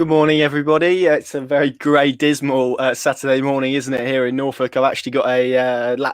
Good morning, everybody. It's a very grey, dismal Saturday morning, isn't it? Here in Norfolk, I've actually got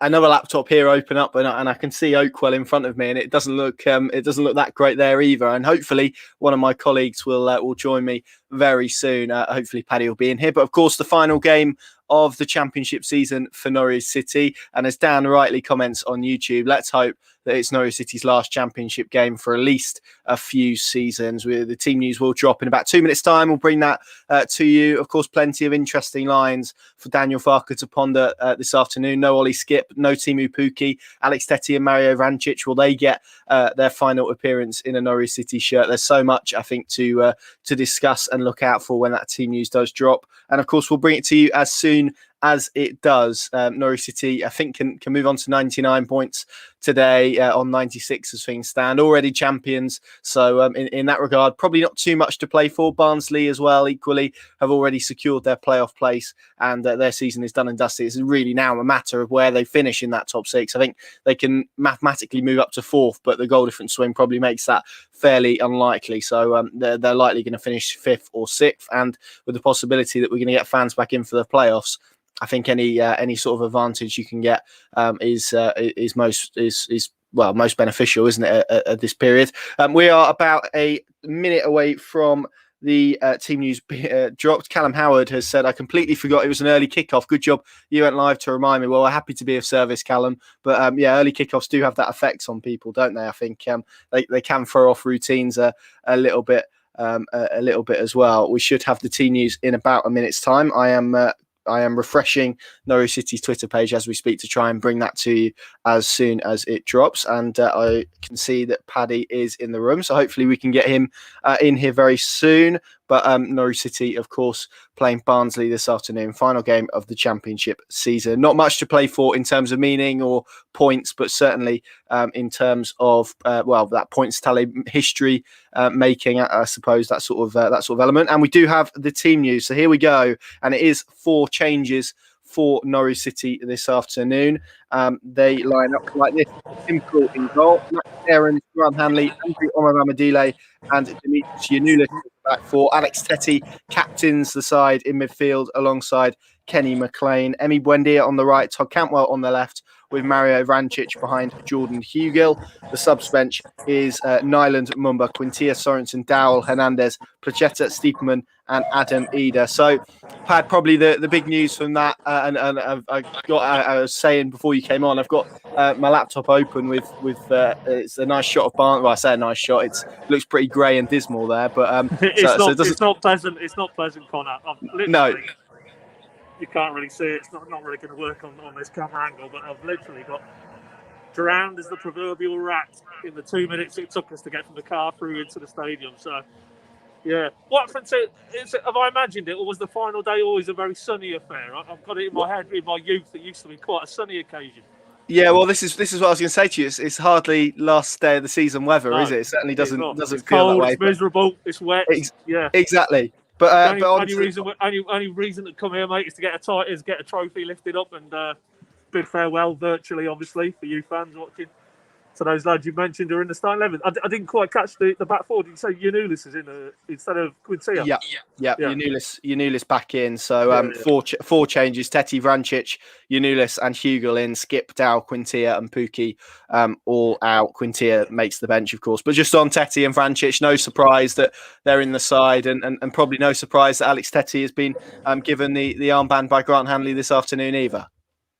another laptop here open up, and I can see Oakwell in front of me, and it doesn't look that great there either. And hopefully, one of my colleagues will join me very soon. Hopefully, Paddy will be in here. But of course, the final game of the Championship season for Norwich City, and as Dan rightly comments on YouTube, let's hope that it's Norwich City's last Championship game for at least a few seasons. The team news will drop in about 2 minutes' time. We'll bring that to you. Of course, plenty of interesting lines for Daniel Farker to ponder this afternoon. No Ollie Skip, no Timu Pukki, Alex Tettey and Mario Vrancic. Will they get their final appearance in a Norwich City shirt? There's so much, I think, to discuss and look out for when that team news does drop. And of course, we'll bring it to you as soon as it does. Norwich City, I think, can move on to 99 points today on 96 as things stand. Already champions. So in that regard, probably not too much to play for. Barnsley as well, equally, have already secured their playoff place, and their season is done and dusted. It's really now a matter of where they finish in that top six. I think they can mathematically move up to fourth, but the goal difference swing probably makes that fairly unlikely. So they're likely going to finish fifth or sixth, and with the possibility that we're going to get fans back in for the playoffs, I think any sort of advantage you can get is most beneficial, isn't it, at this period? We are about a minute away from the team news dropped. Callum Howard has said, "I completely forgot it was an early kickoff. Good job you went live to remind me." Well, we're happy to be of service, Callum. But early kickoffs do have that effect on people, don't they? I think they can throw off routines a little bit as well. We should have the team news in about a minute's time. I am refreshing Norwich City's Twitter page as we speak to try and bring that to you as soon as it drops. And I can see that Paddy is in the room, so hopefully we can get him in here very soon. But Norwich City, of course, playing Barnsley this afternoon, final game of the Championship season. Not much to play for in terms of meaning or points, but certainly in terms of that points tally history making, I suppose, that sort of element. And we do have the team news, so here we go. And it is 4 changes for Norwich City this afternoon. They line up like this: Tim Court in goal, Max Aaron, Grant Hanley, Andrew Omaramadile, and Dimitris Yanulis back four. Alex Tettey captains the side in midfield alongside Kenny McLean. Emi Buendia on the right, Todd Cantwell on the left, with Mario Vrancic behind Jordan Hugill. The subs bench is Nyland, Mumba, Quintilla, Sorensen, Dowell, Hernandez, Placheta, Stiepermann, and Adam Eder. So, Pad, probably the big news from that, and I was saying before you came on, I've got my laptop open with it's a nice shot of Barnsley. Well, I say a nice shot. It looks pretty grey and dismal there, but it's not pleasant. It's not pleasant, Connor. No. You can't really see it. It's not really going to work on this camera angle, but I've literally got drowned as the proverbial rat in the 2 minutes it took us to get from the car through into the stadium. So, yeah. Watford, have I imagined it, or was the final day always a very sunny affair? I've got it in my head, in my youth, it used to be quite a sunny occasion. Yeah, well, this is what I was going to say to you. It's hardly last day of the season weather, is it? It certainly doesn't it's feel cold, that way. It's miserable, it's wet. Yeah, exactly. But only reason to come here, mate, is to get a trophy lifted up and bid farewell virtually, obviously, for you fans watching. So those lads you mentioned are in the starting 11. I didn't quite catch the back four. Did you say Yanulis is in instead of Quintilla? Yeah. Yanulis back in. So four changes: Tettey, Vrancic, Yanulis, and Hugill in. Skip, Dow, Quintilla, and Pukki all out. Quintilla makes the bench, of course. But just on Tettey and Vrancic, no surprise that they're in the side, and probably no surprise that Alex Tettey has been given the armband by Grant Hanley this afternoon either.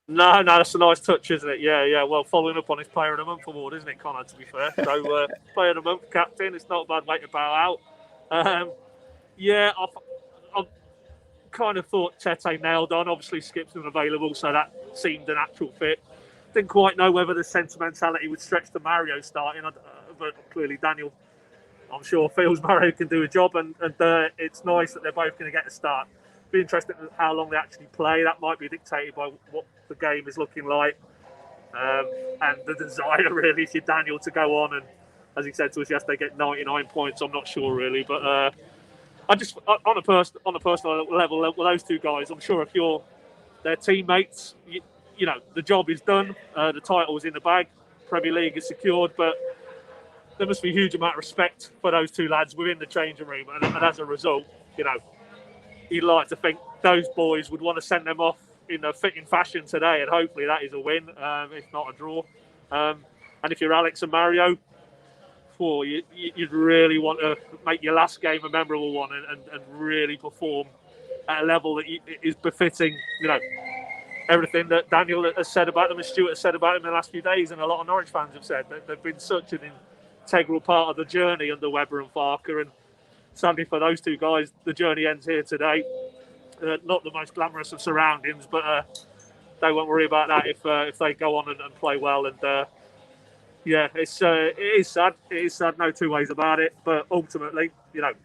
No, that's a nice touch, isn't it? Yeah. Well, following up on his Player of the Month award, isn't it, Connor, to be fair? So, Player of the Month, captain, it's not a bad way to bow out. I kind of thought Tete nailed on. Obviously, Skip's unavailable, so that seemed an actual fit. Didn't quite know whether the sentimentality would stretch to Mario starting, but clearly Daniel, I'm sure, feels Mario can do a job, and it's nice that they're both going to get a start. Be interesting how long they actually play. That might be dictated by what the game is looking like, and the desire really for Daniel to go on. And as he said to us yesterday, get 99 points. I'm not sure really, but I just on a personal level, with those two guys, I'm sure if you're their teammates, you know the job is done. The title is in the bag. Premier League is secured, but there must be a huge amount of respect for those two lads within the changing room, and as a result, you know, you'd like to think those boys would want to send them off in a fitting fashion today, and hopefully that is a win, if not a draw. And if you're Alex and Mario, you'd really want to make your last game a memorable one and really perform at a level that is befitting, everything that Daniel has said about them and Stuart has said about them in the last few days, and a lot of Norwich fans have said that they've been such an integral part of the journey under Webber and Farker. And sadly for those two guys, the journey ends here today. Not the most glamorous of surroundings, but they won't worry about that if they go on and play well. And it is sad. It is sad, no two ways about it. But ultimately,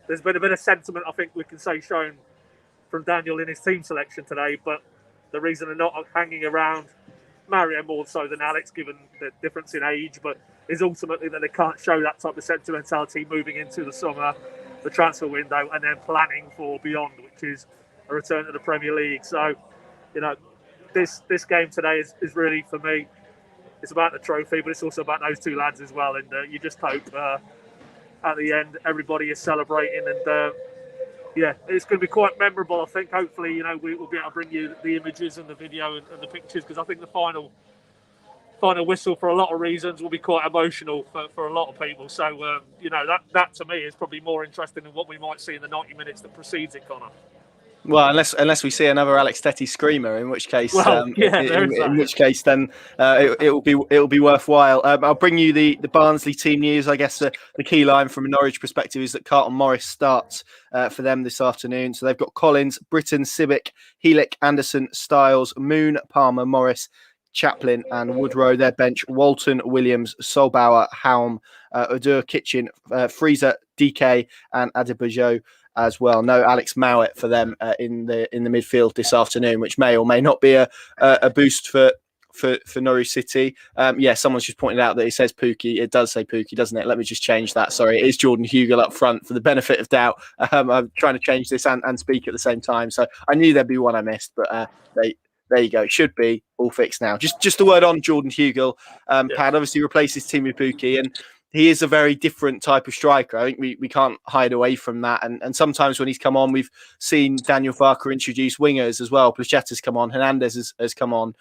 there's been a bit of sentiment, I think we can say, shown from Daniel in his team selection today. But the reason they're not hanging around Mario more so than Alex, given the difference in age, but is ultimately that they can't show that type of sentimentality moving into the summer, the transfer window, and then planning for beyond, which is a return to the Premier League. So, this game today is really, for me, it's about the trophy, but it's also about those two lads as well. And you just hope at the end everybody is celebrating, and it's going to be quite memorable, I think. Hopefully, we'll be able to bring you the images and the video and the pictures, because I think the final whistle, for a lot of reasons, will be quite emotional for a lot of people. So, that to me is probably more interesting than what we might see in the 90 minutes that precedes it, Connor. Well, unless we see another Alex Tetty screamer, in which case, in which case, then it'll be worthwhile. I'll bring you the Barnsley team news. I guess the key line from a Norwich perspective is that Carlton Morris starts for them this afternoon. So they've got Collins, Britton, Sibic, Heelick, Anderson, Styles, Moon, Palmer, Morris, Chaplin, and Woodrow. Their bench: Walton, Williams, Solbauer, Haum, Odur, Kitchen, Freezer, DK, and Adebayo as well. No Alex Mowat for them in the midfield this afternoon, which may or may not be a boost for Norwich City. Someone's just pointed out that it says Pookie. It does say Pookie, doesn't it? Let me just change that. Sorry, it is Jordan Hugill up front for the benefit of doubt. I'm trying to change this and speak at the same time, so I knew there'd be one I missed, but there you go. It should be all fixed now. Just a word on Jordan Hugill. Pad obviously replaces Timu Pukki, and he is a very different type of striker. I think we can't hide away from that. And sometimes when he's come on, we've seen Daniel Farker introduce wingers as well. Plachetta's come on. Hernandez has come on.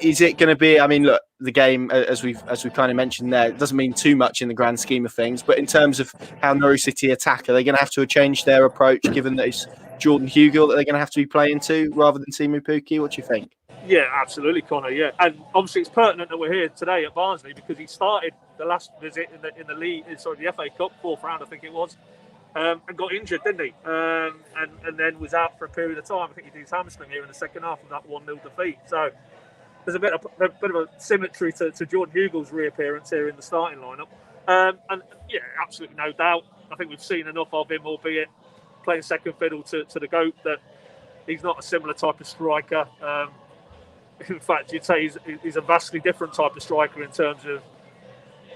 Is it going to be? I mean, look, the game, as we've kind of mentioned there, it doesn't mean too much in the grand scheme of things. But in terms of how Norwich City attack, are they going to have to change their approach, given that it's Jordan Hugill that they're going to have to be playing to rather than Timu Pukki? What do you think? Yeah, absolutely, Connor. Yeah, and obviously it's pertinent that we're here today at Barnsley because he started the last visit in the league, the FA Cup, fourth round, I think it was, and got injured, didn't he? And then was out for a period of time. I think he did his hamstring here in the second half of that 1-0 defeat. So there's a bit of a symmetry to Jordan Hugill's reappearance here in the starting lineup. And yeah, absolutely no doubt. I think we've seen enough of him, albeit playing second fiddle to the GOAT, that he's not a similar type of striker. In fact, you'd say he's a vastly different type of striker in terms of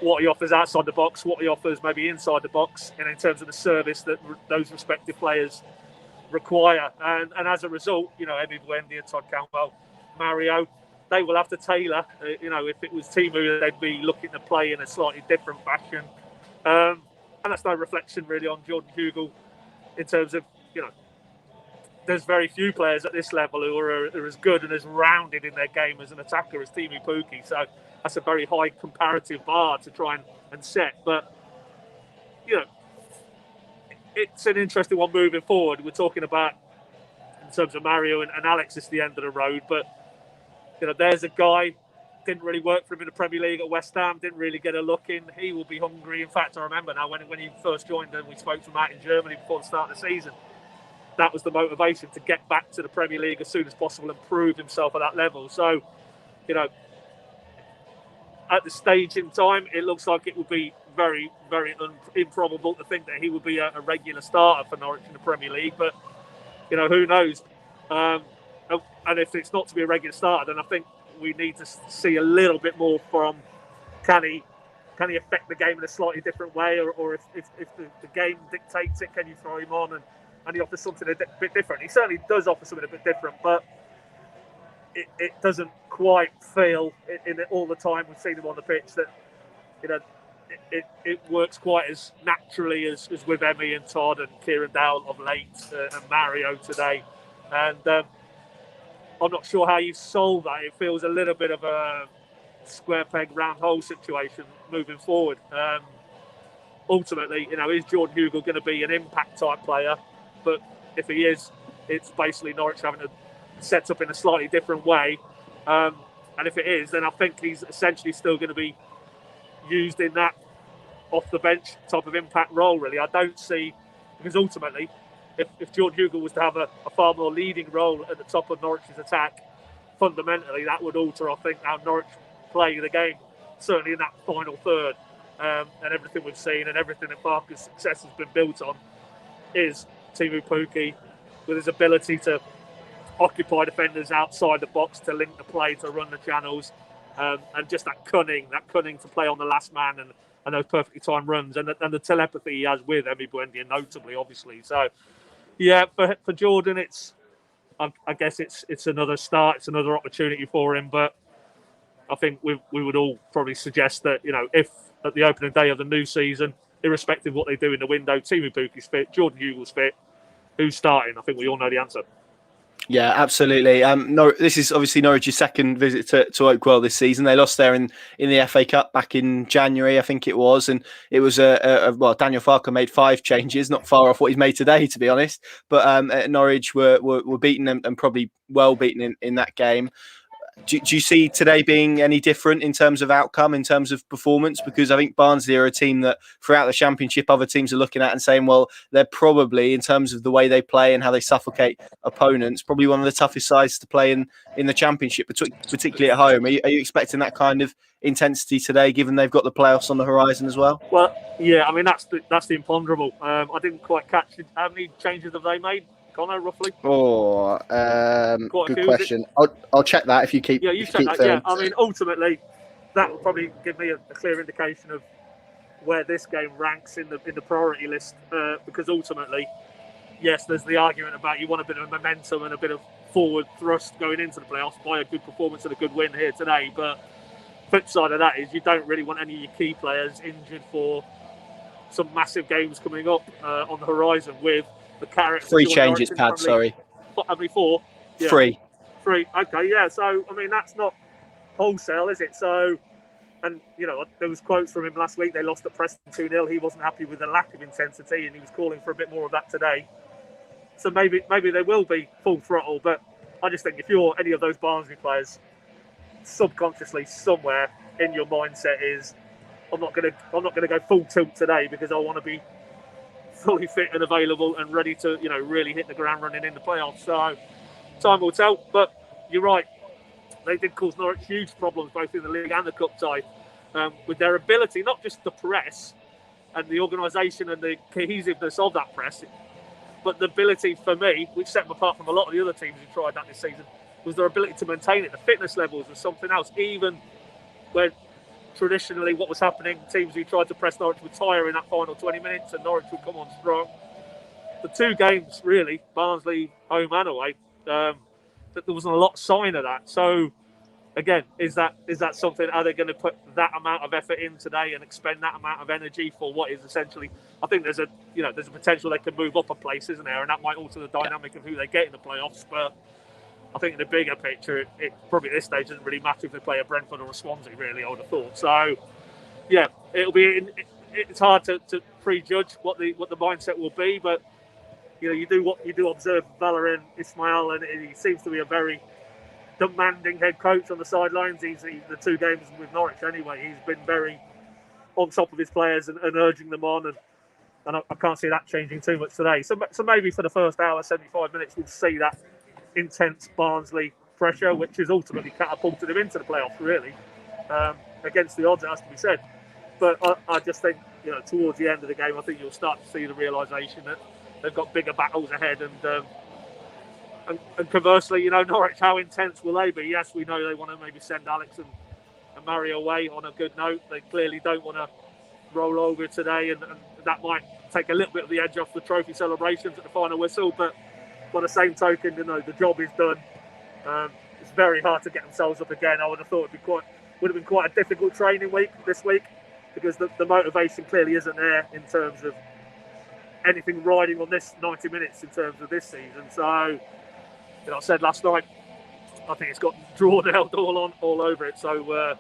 what he offers outside the box, what he offers maybe inside the box, and in terms of the service that those respective players require. And as a result, Eddie Buendia, Todd Cantwell, Mario, they will have to tailor. If it was Timu, they'd be looking to play in a slightly different fashion. And that's no reflection really on Jordan Hugill in terms of, there's very few players at this level who are as good and as rounded in their game as an attacker as Timu Pukki. So that's a very high comparative bar to try and set. But, it's an interesting one moving forward. We're talking about, in terms of Mario and Alex, it's the end of the road. But, there's a guy, didn't really work for him in the Premier League at West Ham, didn't really get a look in. He will be hungry. In fact, I remember now when he first joined and we spoke to him out in Germany before the start of the season, that was the motivation to get back to the Premier League as soon as possible and prove himself at that level. So, at this stage in time, it looks like it would be very, very improbable to think that he would be a regular starter for Norwich in the Premier League. But, who knows? And if it's not to be a regular starter, then I think we need to see a little bit more from can he affect the game in a slightly different way, or if the game dictates it, can you throw him on and he offers something a bit different. He certainly does offer something a bit different, but it doesn't quite feel in all the time we've seen him on the pitch that it works quite as naturally as with Emmy and Todd and Kieran Dowell of late and Mario today. And I'm not sure how you solve that. It feels a little bit of a square peg, round hole situation moving forward. Ultimately, is Jordan Hugill going to be an impact type player? But if he is, it's basically Norwich having to set up in a slightly different way. And if it is, then I think he's essentially still going to be used in that off the bench type of impact role, really. I don't see, because ultimately, if Jordan Hugill was to have a far more leading role at the top of Norwich's attack, fundamentally that would alter, I think, how Norwich play the game, certainly in that final third. And everything we've seen and everything that Barker's success has been built on is Teemu Pukki with his ability to occupy defenders outside the box, to link the play, to run the channels, and just that cunning to play on the last man and those perfectly timed runs and the telepathy he has with Emi Buendia, notably, obviously. So, yeah, for Jordan, I guess it's another start, it's another opportunity for him, but I think we would all probably suggest that, if at the opening day of the new season, irrespective of what they do in the window, Teemu Pukki's fit, Jordan Hugill's fit, who's starting? I think we all know the answer. Yeah, absolutely. This is obviously Norwich's second visit to Oakwell this season. They lost there in the FA Cup back in January, I think it was, and it was well, Daniel Farke made 5 changes, not far off what he's made today, to be honest. But Norwich were beaten and probably well beaten in that game. Do you see today being any different in terms of outcome, in terms of performance? Because I think Barnsley are a team that throughout the Championship other teams are looking at and saying, well, they're probably, in terms of the way they play and how they suffocate opponents, probably one of the toughest sides to play in the Championship, particularly at home. Are you expecting that kind of intensity today, given they've got the playoffs on the horizon as well? Well, yeah, I mean, that's the imponderable. I didn't quite catch it. How many changes have they made, Connor, roughly? Good question. I'll check that if you keep. Yeah, you check that. Yeah, I mean, ultimately, that will probably give me a clear indication of where this game ranks in the priority list. Because ultimately, yes, there's the argument about you want a bit of momentum and a bit of forward thrust going into the playoffs by a good performance and a good win here today. But flip side of that is you don't really want any of your key players injured for some massive games coming up on the horizon with the carrots. 3 changes, Pad, sorry. How many? 4? Yeah. 3. Okay, yeah. So, I mean, that's not wholesale, is it? So, and, there was quotes from him last week. They lost at Preston 2-0. He wasn't happy with the lack of intensity and he was calling for a bit more of that today. So maybe they will be full throttle. But I just think if you're any of those Barnsley players, subconsciously somewhere in your mindset is, I'm not gonna go full tilt today because I want to be fully fit and available and ready to really hit the ground running in the playoffs. So time will tell. But you're right, they did cause Norwich huge problems both in the league and the cup tie with their ability not just to press and the organisation and the cohesiveness of that press, but the ability for me, which set them apart from a lot of the other teams who tried that this season, was their ability to maintain it. The fitness levels was something else, even when traditionally what was happening, teams who tried to press Norwich would tire in that final 20 minutes and Norwich would come on strong. The 2 games, really, Barnsley, home and away, that there wasn't a lot of sign of that. So, again, is that something, are they going to put that amount of effort in today and expend that amount of energy for what is essentially, I think there's a potential they can move up a place, isn't there? And that might alter the dynamic of who they get in the playoffs, but I think in the bigger picture, it probably at this stage doesn't really matter if they play a Brentford or a Swansea, really, I would have thought. So, yeah, it's hard to prejudge what the mindset will be, but you do observe Valérien Ismaël, and he seems to be a very demanding head coach on the sidelines. He's the 2 games with Norwich anyway. He's been very on top of his players and urging them on, and I can't see that changing too much today. So maybe for the first hour, 75 minutes, we'll see that intense Barnsley pressure, which has ultimately catapulted him into the playoffs, really, against the odds, it has to be said. But I just think, towards the end of the game, I think you'll start to see the realisation that they've got bigger battles ahead, and conversely, Norwich, how intense will they be? Yes, we know they want to maybe send Alex and Mario away on a good note. They clearly don't want to roll over today, and that might take a little bit of the edge off the trophy celebrations at the final whistle, but by the same token, the job is done. It's very hard to get themselves up again. I would have thought would have been quite a difficult training week this week. because the motivation clearly isn't there in terms of anything riding on this 90 minutes in terms of this season. So, I said last night, I think it's got draw nailed all over it. So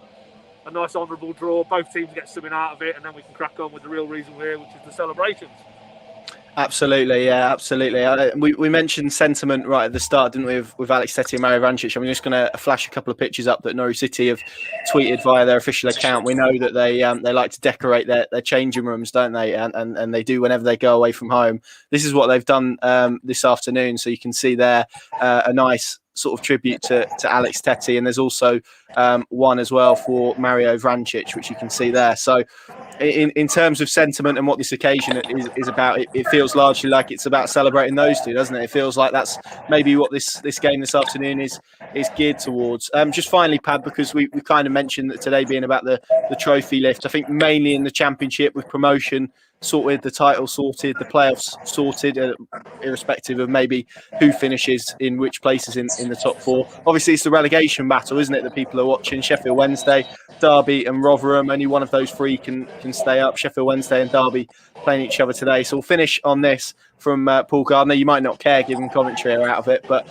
a nice honourable draw. Both teams get something out of it, and then we can crack on with the real reason we're here, which is the celebrations. Absolutely, yeah, absolutely. We mentioned sentiment right at the start, didn't we, with Alex Tettey and Mario Vrancic. I'm just going to flash a couple of pictures up that Norwich City have tweeted via their official account. We know that they like to decorate their changing rooms, don't they? And they do whenever they go away from home. This is what they've done this afternoon. So you can see there a nice sort of tribute to Alex Tettey, and there's also one as well for Mario Vrancic, which you can see there. So in terms of sentiment and what this occasion is about, it feels largely like it's about celebrating those two, doesn't it? It feels like that's maybe what this game this afternoon is geared towards. Just finally, Pad, because we kind of mentioned that today being about the trophy lift, I think mainly in the Championship with promotion sorted, the title sorted, the playoffs sorted, irrespective of maybe who finishes in which places in the top four. Obviously, it's the relegation battle, isn't it, that people are watching? Sheffield Wednesday, Derby and Rotherham. Only one of those three can stay up. Sheffield Wednesday and Derby playing each other today. So we'll finish on this from Paul Gardner. You might not care given Coventry are out of it, but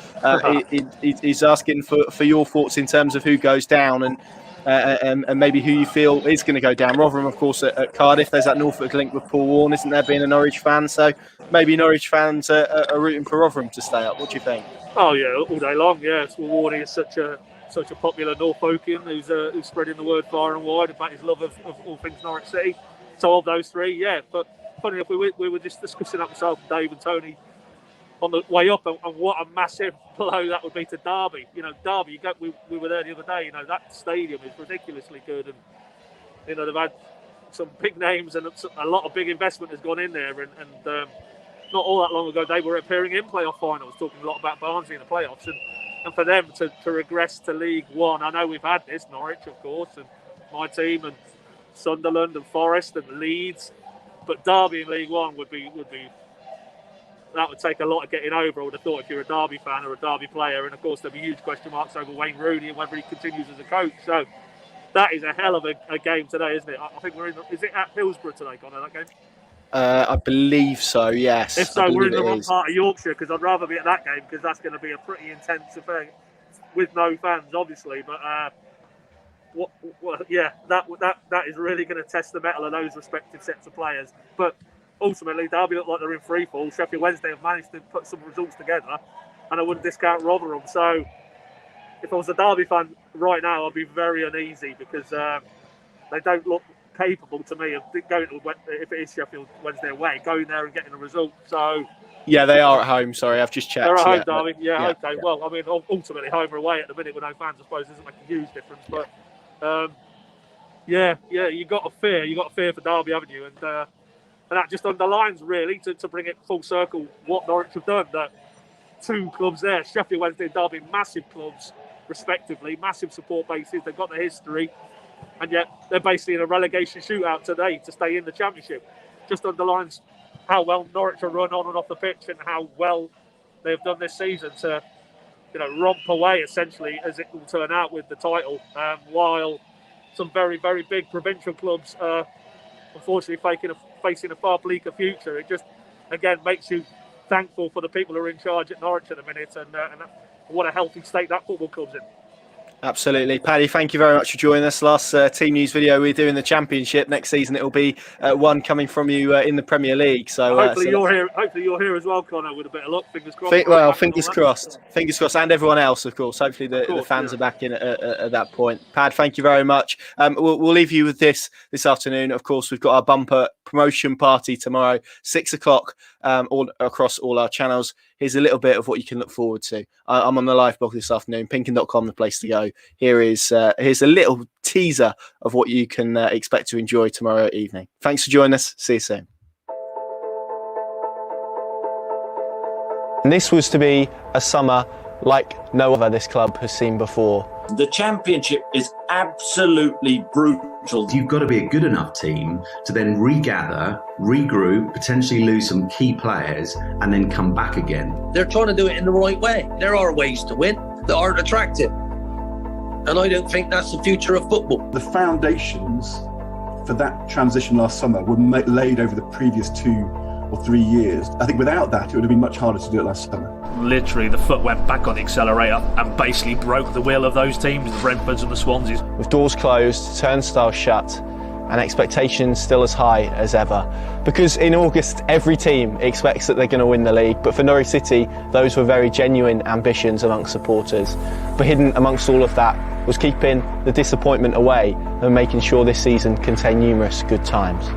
he's asking for your thoughts in terms of who goes down and maybe who you feel is going to go down. Rotherham, of course, at Cardiff. There's that Norfolk link with Paul Warne, isn't there, being a Norwich fan? So maybe Norwich fans are rooting for Rotherham to stay up. What do you think? Oh, yeah, all day long, yeah. Paul Warne is such a popular Norfolkian who's spreading the word far and wide about his love of all things Norwich City. So of those three, yeah. But funny enough, we were just discussing that myself, Dave and Tony, on the way up, and what a massive blow that would be to Derby. Derby, we were there the other day, that stadium is ridiculously good, and they've had some big names and a lot of big investment has gone in there, and not all that long ago they were appearing in playoff finals, talking a lot about Barnsley in the playoffs, and for them to regress to League One. I know we've had this, Norwich, of course, and my team, and Sunderland and Forest and Leeds, but Derby in League One would be that would take a lot of getting over, I would have thought, if you're a Derby fan or a Derby player. And of course there'll be huge question marks over Wayne Rooney and whether he continues as a coach. So that is a hell of a game today, isn't it? I think is it at Hillsborough today, Connor, that game? I believe so, yes. If so, we're in the wrong part of Yorkshire, because I'd rather be at that game, because that's going to be a pretty intense affair with no fans, obviously. But that is really going to test the mettle of those respective sets of players. But ultimately, Derby look like they're in free fall. Sheffield Wednesday have managed to put some results together, and I wouldn't discount Rotherham. So if I was a Derby fan right now, I'd be very uneasy, because they don't look capable to me of going to, if it is Sheffield Wednesday away, going there and getting a result. So yeah, they are at home. Sorry, I've just checked. They're at home, Derby. Yeah, okay. Yeah. Well, I mean, ultimately, home or away at the minute with no fans, I suppose, doesn't make a huge difference. But you got a fear for Derby, haven't you? And that just underlines, really, to bring it full circle, what Norwich have done. That two clubs there, Sheffield Wednesday and Derby, massive clubs, respectively, massive support bases. They've got the history, and yet they're basically in a relegation shootout today to stay in the Championship. Just underlines how well Norwich are run on and off the pitch, and how well they've done this season to, romp away, essentially, as it will turn out, with the title, while some very, very big provincial clubs are unfortunately facing a far bleaker future. It just, again, makes you thankful for the people who are in charge at Norwich at the minute, and what a healthy state that football club's in. Absolutely. Paddy, thank you very much for joining us. Last team news video we do in the Championship. Next season it'll be one coming from you in the Premier League. So hopefully you're here. Hopefully you're here as well, Connor, with a bit of luck. Fingers crossed. Fingers crossed. Fingers crossed, and everyone else, of course. Hopefully the fans are back in at that point. Pad, thank you very much. We'll leave you with this afternoon. Of course, we've got our bumper promotion party tomorrow, 6:00, all across all our channels. Here's a little bit of what you can look forward to. I'm on the live blog this afternoon, pinkin.com, the place to go. Here's a little teaser of what you can expect to enjoy tomorrow evening. Thanks for joining us. See you soon. And this was to be a summer like no other this club has seen before. The Championship is absolutely brutal. You've got to be a good enough team to then regather, regroup, potentially lose some key players, and then come back again. They're trying to do it in the right way. There are ways to win that aren't attractive. And I don't think that's the future of football. The foundations for that transition last summer were laid over the previous 2 or 3 years. I think without that, it would have been much harder to do it last summer. Literally, the foot went back on the accelerator and basically broke the wheel of those teams, the Brentfords and the Swanseas. With doors closed, turnstiles shut, and expectations still as high as ever. Because in August, every team expects that they're going to win the league, but for Norwich City, those were very genuine ambitions amongst supporters. But hidden amongst all of that was keeping the disappointment away and making sure this season contained numerous good times.